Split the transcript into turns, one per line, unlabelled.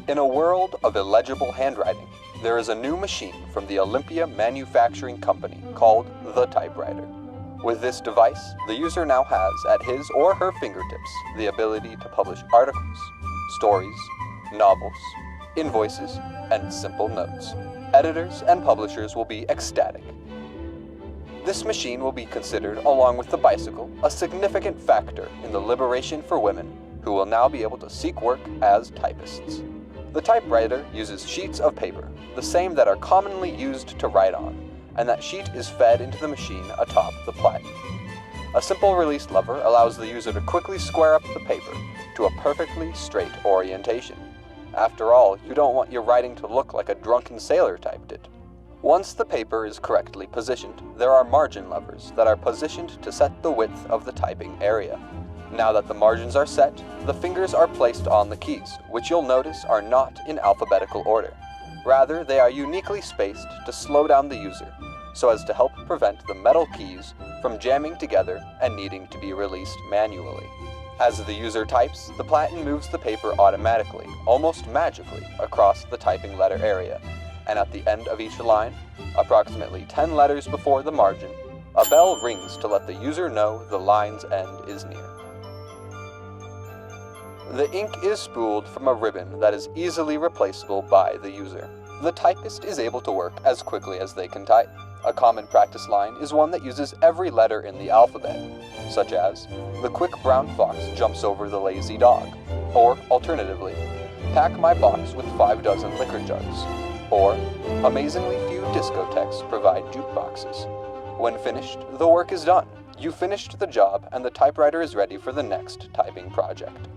In a world of illegible handwriting, there is a new machine from the Olympia manufacturing company called the typewriter. With this device, the user now has at his or her fingertips the ability to publish articles, stories, novels, invoices, and simple notes. Editors and publishers will be ecstatic. This machine will be considered, along with the bicycle, a significant factor in the liberation for women who will now be able to seek work as typists. The typewriter uses sheets of paper, the same that are commonly used to write on, and that sheet is fed into the machine atop the platen. A simple release lever allows the user to quickly square up the paper to a perfectly straight orientation. After all, you don't want your writing to look like a drunken sailor typed it. Once the paper is correctly positioned, there are margin levers that are positioned to set the width of the typing area. Now that the margins are set, the fingers are placed on the keys, which you'll notice are not in alphabetical order. Rather, they are uniquely spaced to slow down the user, so as to help prevent the metal keys from jamming together and needing to be released manually. As the user types, the platen moves the paper automatically, almost magically, across the typing letter area, and at the end of each line, approximately 10 letters before the margin, a bell rings to let the user know the line's end is near. The ink is spooled from a ribbon that is easily replaceable by the user. The typist is able to work as quickly as they can type. A common practice line is one that uses every letter in the alphabet, such as, "The quick brown fox jumps over the lazy dog," or alternatively, "Pack my box with 5 dozen liquor jugs," or, "Amazingly few discotheques provide jukeboxes." When finished, the work is done. You finished the job and the typewriter is ready for the next typing project.